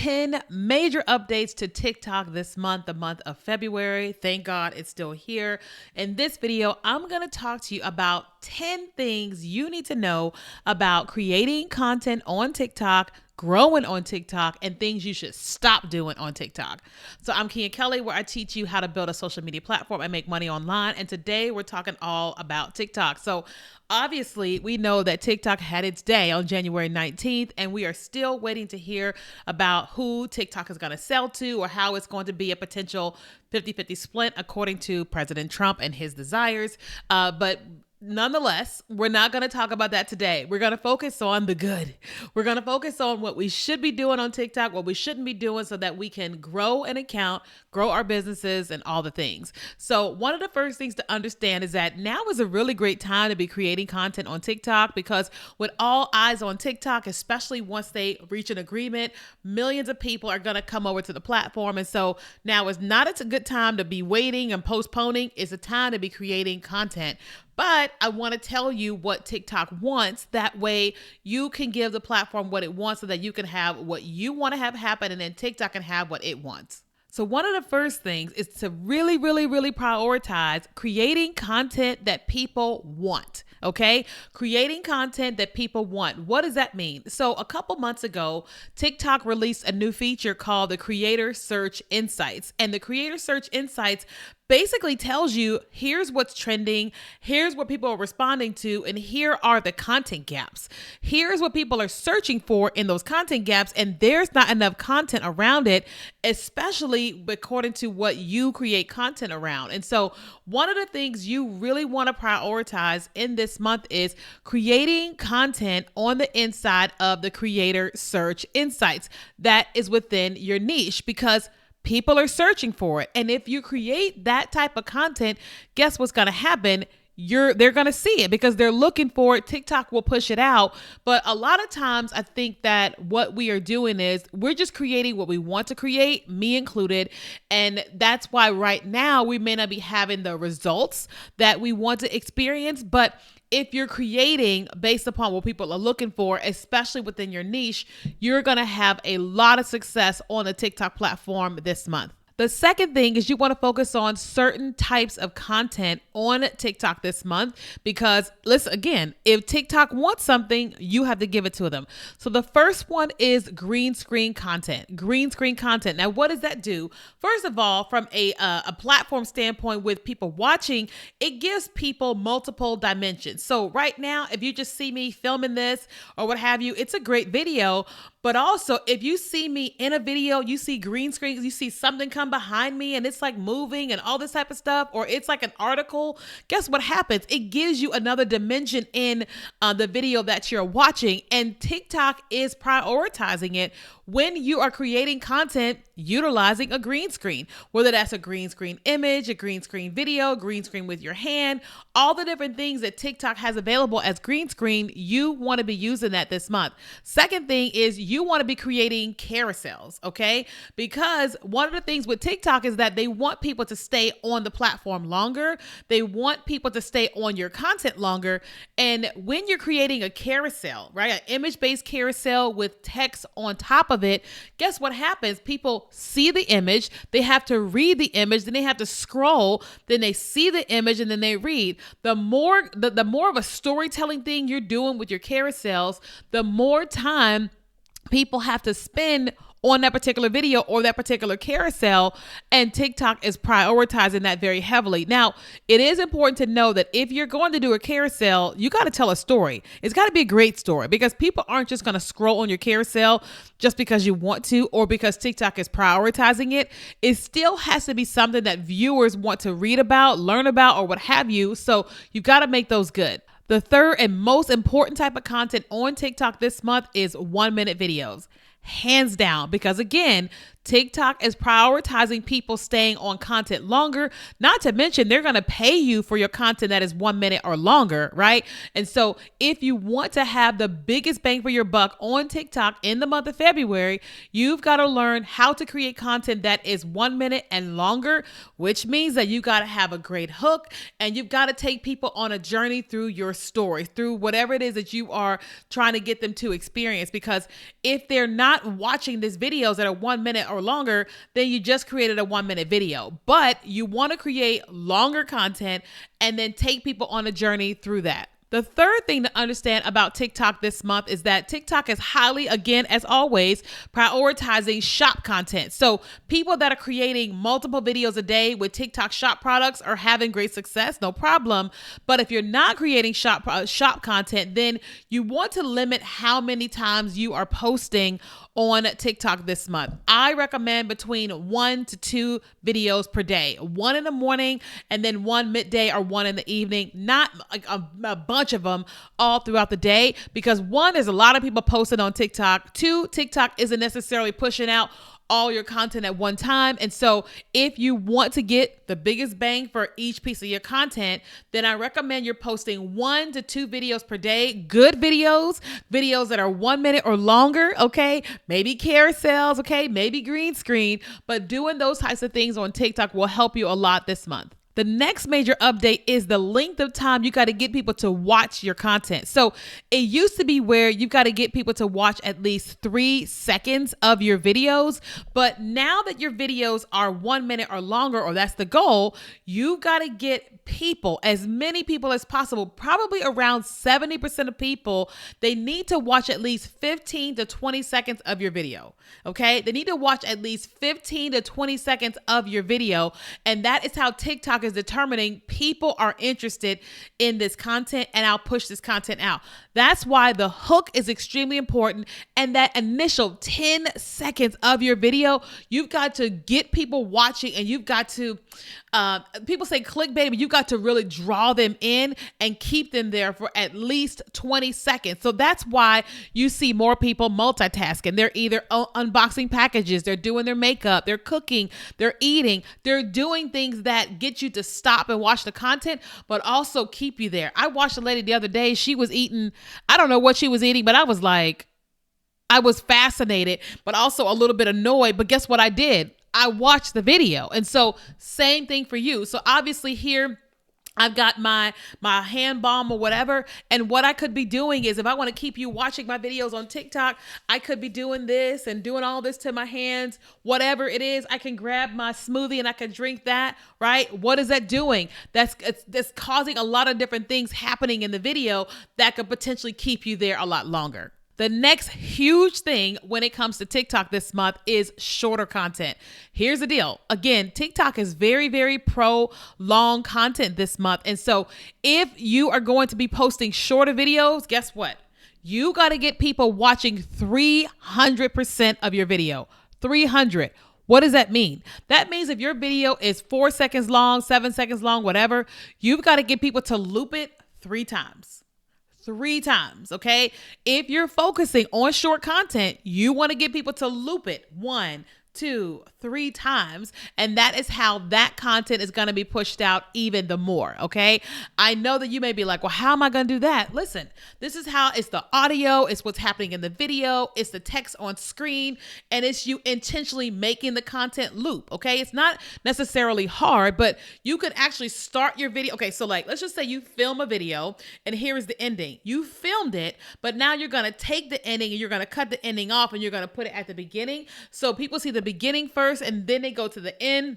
10 major updates to TikTok this month, the month of February. Thank God it's still here. In this video, I'm going to talk to you about 10 things you need to know about creating content on TikTok, growing on TikTok, and things you should stop doing on TikTok. So I'm Keenya Kelly, where I teach you how to build a social media platform and make money online. And today we're talking all about TikTok. So obviously, we know that TikTok had its day on January 19th, and we are still waiting to hear about who TikTok is going to sell to or how it's going to be a potential 50-50 split according to President Trump and his desires. But nonetheless, we're not going to talk about that today. We're going to focus on the good. We're going to focus on what we should be doing on TikTok, what we shouldn't be doing so that we can grow an account, grow our businesses, and all the things. So one of the first things to understand is that now is a really great time to be creating content on TikTok, because with all eyes on TikTok, especially once they reach an agreement, millions of people are going to come over to the platform. And so now is not a good time to be waiting and postponing. It's a time to be creating content. But I want to tell you what TikTok wants. That way you can give the platform what it wants so that you can have what you want to have happen, and then TikTok can have what it wants. So one of the first things is to really prioritize creating content that people want. Okay? Creating content that people want. What does that mean? So a couple months ago, TikTok released a new feature called the Creator Search Insights. And the Creator Search Insights basically tells you, here's what's trending, here's what people are responding to, and here are the content gaps. Here's what people are searching for in those content gaps, and there's not enough content around it, especially according to what you create content around. And so one of the things you really want to prioritize in this month is creating content on the inside of the Creator Search Insights that is within your niche, because people are searching for it. And if you create that type of content, guess what's going to happen? They're going to see it because they're looking for it. TikTok will push it out. But a lot of times I think that what we are doing is we're just creating what we want to create, me included. And that's why right now we may not be having the results that we want to experience. But if you're creating based upon what people are looking for, especially within your niche, you're going to have a lot of success on the TikTok platform this month. The second thing is you want to focus on certain types of content on TikTok this month, because listen, again, if TikTok wants something, you have to give it to them. So the first one is green screen content. Green screen content. Now, what does that do? First of all, from a platform standpoint with people watching, it gives people multiple dimensions. So right now, if you just see me filming this or what have you, it's a great video. But also, if you see me in a video, you see green screens, you see something come behind me and it's like moving and all this type of stuff, or it's like an article, guess what happens? It gives you another dimension in the video that you're watching. And TikTok is prioritizing it when you are creating content utilizing a green screen, whether that's a green screen image, a green screen video, green screen with your hand, all the different things that TikTok has available as green screen, you want to be using that this month. Second thing is you want to be creating carousels, okay? Because one of the things with TikTok is that they want people to stay on the platform longer. They want people to stay on your content longer. And when you're creating a carousel, right, an image-based carousel with text on top of it, guess what happens? People see the image, they have to read the image, then they have to scroll, then they see the image, and then they read. The more of a storytelling thing you're doing with your carousels, the more time people have to spend on that particular video or that particular carousel, and TikTok is prioritizing that very heavily. Now, it is important to know that if you're going to do a carousel, you got to tell a story. It's got to be a great story, because people aren't just going to scroll on your carousel just because you want to or because TikTok is prioritizing it. It still has to be something that viewers want to read about, learn about, or what have you. So you got to make those good. The third and most important type of content on TikTok this month is 1-minute videos. Hands down, because again, TikTok is prioritizing people staying on content longer, not to mention they're going to pay you for your content that is 1 minute or longer, right? And so if you want to have the biggest bang for your buck on TikTok in the month of February, you've got to learn how to create content that is 1 minute and longer, which means that you got to have a great hook and you've got to take people on a journey through your story, through whatever it is that you are trying to get them to experience. Because if they're not watching these videos that are 1 minute or longer, then you just created a 1 minute video. But you want to create longer content and then take people on a journey through that. The third thing to understand about TikTok this month is that TikTok is highly, again, as always, prioritizing shop content. So people that are creating multiple videos a day with TikTok shop products are having great success, no problem. But if you're not creating shop content, then you want to limit how many times you are posting on TikTok this month. I recommend between 1 to 2 videos per day, 1 in the morning and then 1 midday or 1 in the evening, not like a bunch of them all throughout the day, because 1, there's a lot of people posting on TikTok. 2, TikTok isn't necessarily pushing out all your content at one time. And so if you want to get the biggest bang for each piece of your content, then I recommend you're posting 1 to 2 videos per day, good videos that are 1 minute or longer. Okay. Maybe carousels. Okay. Maybe green screen, but doing those types of things on TikTok will help you a lot this month. The next major update is the length of time you got to get people to watch your content. So it used to be where you got to get people to watch at least 3 seconds of your videos. But now that your videos are 1 minute or longer, or that's the goal, you got to get people, as many people as possible, probably around 70% of people, they need to watch at least 15 to 20 seconds of your video. Okay. They need to watch at least 15 to 20 seconds of your video. And that is how TikTok is determining people are interested in this content, and I'll push this content out. That's why the hook is extremely important. And that initial 10 seconds of your video, you've got to get people watching, and you've got to, people say clickbait, but you've got to really draw them in and keep them there for at least 20 seconds. So that's why you see more people multitasking. They're either unboxing packages, they're doing their makeup, they're cooking, they're eating, they're doing things that get you to stop and watch the content, but also keep you there. I watched a lady the other day. She was eating, I don't know what she was eating, but I was fascinated, but also a little bit annoyed. But guess what I did? I watched the video. And so same thing for you. So obviously here, I've got my hand balm or whatever. And what I could be doing is, if I want to keep you watching my videos on TikTok, I could be doing this and doing all this to my hands, whatever it is. I can grab my smoothie and I can drink that, right? What is that doing? That's causing a lot of different things happening in the video that could potentially keep you there a lot longer. The next huge thing when it comes to TikTok this month is shorter content. Here's the deal. Again, TikTok is very, very pro long content this month. And so if you are going to be posting shorter videos, guess what? You got to get people watching 300% of your video. 300. What does that mean? That means if your video is 4 seconds long, 7 seconds long, whatever, you've got to get people to loop it 3 times. 3 times, okay? If you're focusing on short content, you want to get people to loop it 1, 2, 3 times. And that is how that content is going to be pushed out even the more. Okay. I know that you may be like, well, how am I going to do that? Listen, this is how it's the audio. It's what's happening in the video. It's the text on screen, and it's you intentionally making the content loop. Okay. It's not necessarily hard, but you could actually start your video. Okay. So like, let's just say you film a video and here is the ending. You filmed it, but now you're going to take the ending and you're going to cut the ending off and you're going to put it at the beginning. So people see the beginning first and then they go to the end,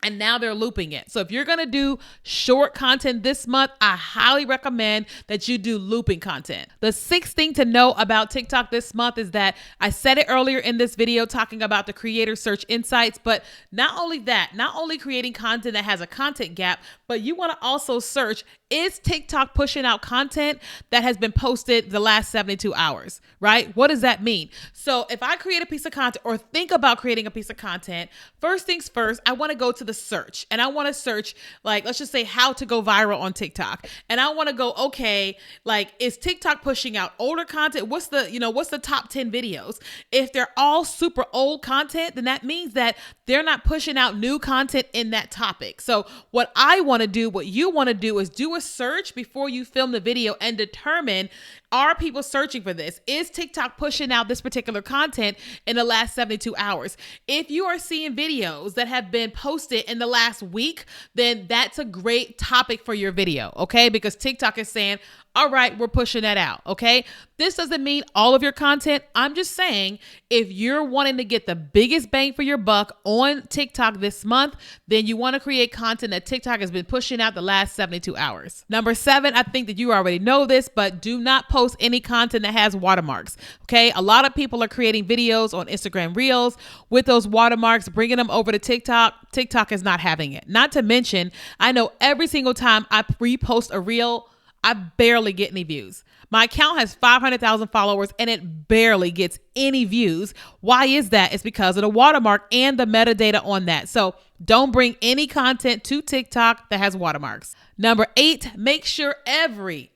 and now they're looping it. So if you're going to do short content this month, I highly recommend that you do looping content. The 6th thing to know about TikTok this month is that I said it earlier in this video talking about the creator search insights, but not only that, not only creating content that has a content gap, but you want to also search, is TikTok pushing out content that has been posted the last 72 hours, right? What does that mean? So if I create a piece of content or think about creating a piece of content, first things first, I want to go to the search and I want to search, like, let's just say how to go viral on TikTok. And I want to go, okay, like, is TikTok pushing out older content? What's the top 10 videos? If they're all super old content, then that means that they're not pushing out new content in that topic. So what I want to do, what you want to do is do a search before you film the video and determine, are people searching for this? Is TikTok pushing out this particular content in the last 72 hours? If you are seeing videos that have been posted in the last week, then that's a great topic for your video, okay? Because TikTok is saying, all right, we're pushing that out, okay? This doesn't mean all of your content. I'm just saying, if you're wanting to get the biggest bang for your buck on TikTok this month, then you want to create content that TikTok has been pushing out the last 72 hours. Number 7, I think that you already know this, but do not post any content that has watermarks, okay? A lot of people are creating videos on Instagram Reels with those watermarks, bringing them over to TikTok. TikTok is not having it. Not to mention, I know every single time I repost a reel, I barely get any views. My account has 500,000 followers and it barely gets any views. Why is that? It's because of the watermark and the metadata on that. So don't bring any content to TikTok that has watermarks. Number 8, make sure every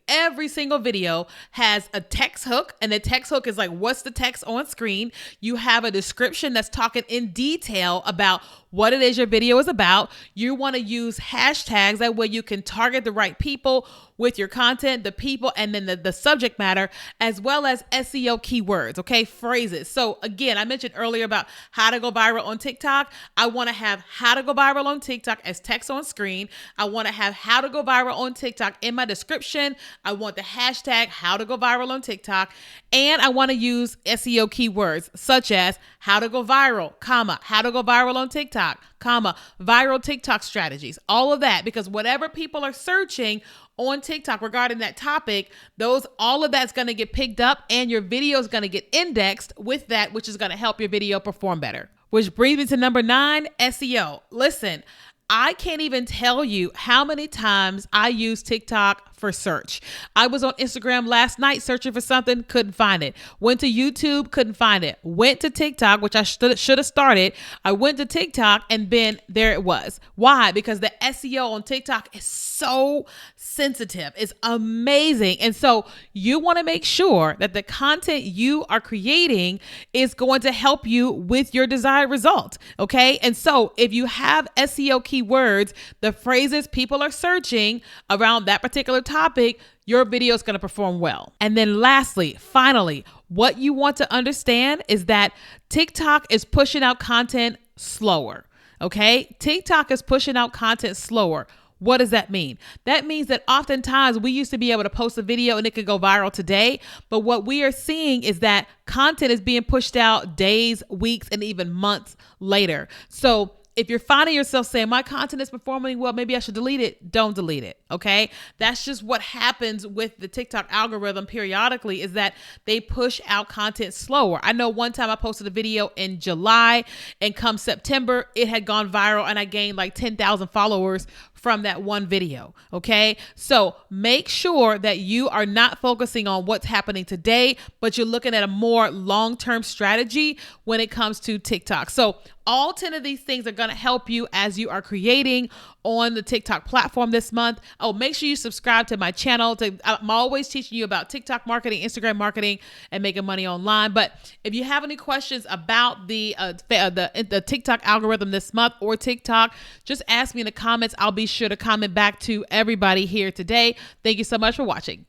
single video has a text hook, and the text hook is like, what's the text on screen? You have a description that's talking in detail about what it is your video is about. You want to use hashtags, that way you can target the right people with your content, the people, and then the subject matter, as well as SEO keywords, okay, phrases. So again, I mentioned earlier about how to go viral on TikTok. I want to have how to go viral on TikTok as text on screen. I want to have how to go viral on TikTok in my description. I want the hashtag how to go viral on TikTok. And I want to use SEO keywords such as how to go viral, comma, how to go viral on TikTok, comma, viral TikTok strategies, all of that, because whatever people are searching on TikTok regarding that topic, all of that's going to get picked up and your video is going to get indexed with that, which is going to help your video perform better. Which brings me to number 9, SEO. Listen, I can't even tell you how many times I use TikTok for search. I was on Instagram last night searching for something, couldn't find it. Went to YouTube, couldn't find it. Went to TikTok, which I should have started. I went to TikTok and then there it was. Why? Because the SEO on TikTok is so sensitive. It's amazing. And so you want to make sure that the content you are creating is going to help you with your desired result. Okay. And so if you have SEO keywords, the phrases people are searching around that particular topic, your video is going to perform well. And then lastly, finally, what you want to understand is that TikTok is pushing out content slower. Okay. TikTok is pushing out content slower. What does that mean? That means that oftentimes we used to be able to post a video and it could go viral today. But what we are seeing is that content is being pushed out days, weeks, and even months later. So if you're finding yourself saying my content is performing well, maybe I should delete it, don't delete it. Okay. That's just what happens with the TikTok algorithm periodically, is that they push out content slower. I know one time I posted a video in July and come September, it had gone viral and I gained like 10,000 followers from that one video. Okay. So make sure that you are not focusing on what's happening today, but you're looking at a more long-term strategy when it comes to TikTok. So all 10 of these things are going to help you as you are creating on the TikTok platform this month. Oh, make sure you subscribe to my channel. I'm always teaching you about TikTok marketing, Instagram marketing, and making money online. But if you have any questions about the TikTok algorithm this month or TikTok, just ask me in the comments. I'll be sure to comment back to everybody here today. Thank you so much for watching.